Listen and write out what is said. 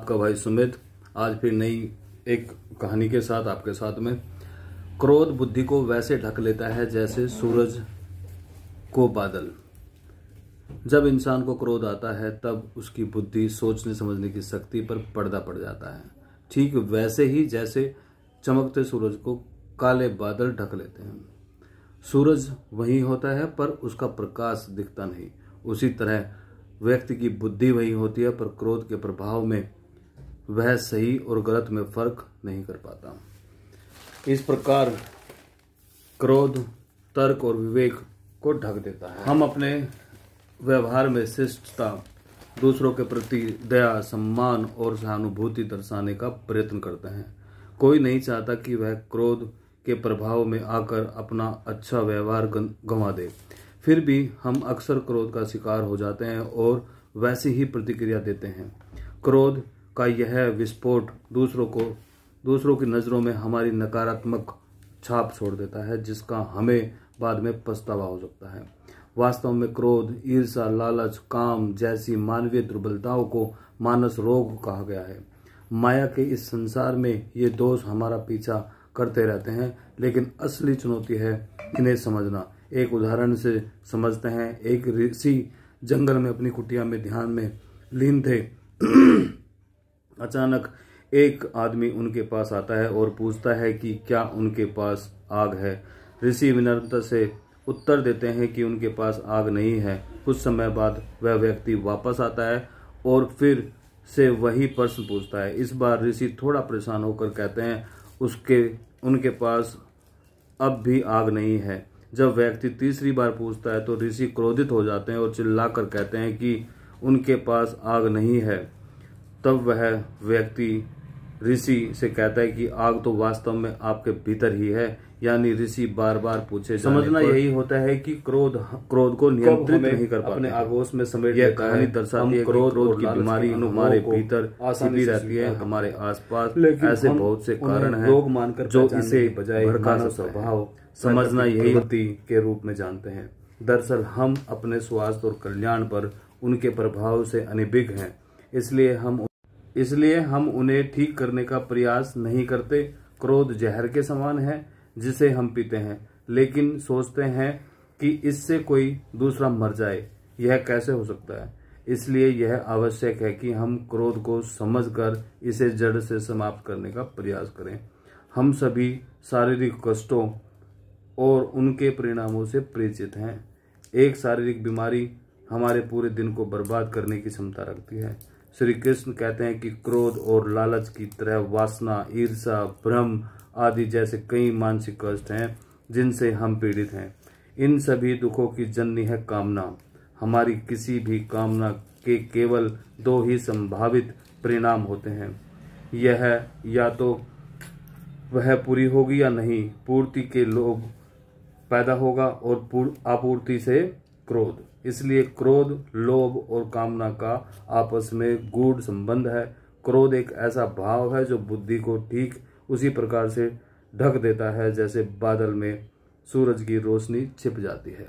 आपका भाई सुमित आज फिर नई एक कहानी के साथ आपके साथ में। क्रोध बुद्धि को वैसे ढक लेता है जैसे सूरज को बादल। जब इंसान को क्रोध आता है तब उसकी बुद्धि सोचने समझने की शक्ति पर पर्दा पड़ जाता है, ठीक वैसे ही जैसे चमकते सूरज को काले बादल ढक लेते हैं। सूरज वही होता है पर उसका प्रकाश दिखता नहीं। उसी तरह व्यक्ति की बुद्धि वही होती है पर क्रोध के प्रभाव में वह सही और गलत में फर्क नहीं कर पाता। इस प्रकार क्रोध तर्क और विवेक को ढक देता है। हम अपने व्यवहार में शिष्टता, दूसरों के प्रति दया, सम्मान और सहानुभूति दर्शाने का प्रयत्न करते हैं। कोई नहीं चाहता कि वह क्रोध के प्रभाव में आकर अपना अच्छा व्यवहार गंवा दे। फिर भी हम अक्सर क्रोध का शिकार हो जाते हैं और वैसी ही प्रतिक्रिया देते हैं। क्रोध का यह विस्फोट दूसरों की नज़रों में हमारी नकारात्मक छाप छोड़ देता है, जिसका हमें बाद में पछतावा हो सकता है। वास्तव में क्रोध, ईर्ष्या, लालच, काम जैसी मानवीय दुर्बलताओं को मानस रोग कहा गया है। माया के इस संसार में ये दोष हमारा पीछा करते रहते हैं, लेकिन असली चुनौती है इन्हें समझना। एक उदाहरण से समझते हैं। एक ऋषि जंगल में अपनी कुटिया में ध्यान में लीन थे। अचानक एक आदमी उनके पास आता है और पूछता है कि क्या उनके पास आग है। ऋषि विनम्रता से उत्तर देते हैं कि उनके पास आग नहीं है। कुछ समय बाद वह व्यक्ति वापस आता है और फिर से वही प्रश्न पूछता है। इस बार ऋषि थोड़ा परेशान होकर कहते हैं उनके पास अब भी आग नहीं है। जब व्यक्ति तीसरी बार पूछता है तो ऋषि क्रोधित हो जाते हैं और चिल्लाकर कहते हैं कि उनके पास आग नहीं है। तब वह व्यक्ति ऋषि से कहता है कि आग तो वास्तव में आपके भीतर ही है। यानी ऋषि बार बार पूछे समझना यही होता है कि क्रोध को नियंत्रित नहीं कर पाते, अपने आगोश में समेट यह कहानी दर्शाती है। क्रोध की बीमारी हमारे भीतर छिपी रहती है, हमारे आसपास ऐसे बहुत से कारण हैं जो इसे भड़काना स्वभाव समझना यही बुद्धि के रूप में जानते हैं। दरअसल हम अपने स्वास्थ्य और कल्याण पर उनके प्रभाव से अनभिज्ञ हैं, इसलिए हम उन्हें ठीक करने का प्रयास नहीं करते। क्रोध जहर के समान है जिसे हम पीते हैं, लेकिन सोचते हैं कि इससे कोई दूसरा मर जाए। यह कैसे हो सकता है? इसलिए यह आवश्यक है कि हम क्रोध को समझकर इसे जड़ से समाप्त करने का प्रयास करें। हम सभी शारीरिक कष्टों और उनके परिणामों से परिचित हैं। एक शारीरिक बीमारी हमारे पूरे दिन को बर्बाद करने की क्षमता रखती है। श्री कृष्ण कहते हैं कि क्रोध और लालच की तरह वासना, ईर्ष्या, भ्रम आदि जैसे कई मानसिक कष्ट हैं जिनसे हम पीड़ित हैं। इन सभी दुखों की जननी है कामना। हमारी किसी भी कामना के केवल दो ही संभावित परिणाम होते हैं। यह या तो वह पूरी होगी या नहीं। पूर्ति के लोभ पैदा होगा और आपूर्ति से क्रोध। इसलिए क्रोध, लोभ और कामना का आपस में गूढ़ संबंध है। क्रोध एक ऐसा भाव है जो बुद्धि को ठीक उसी प्रकार से ढक देता है जैसे बादल में सूरज की रोशनी छिप जाती है।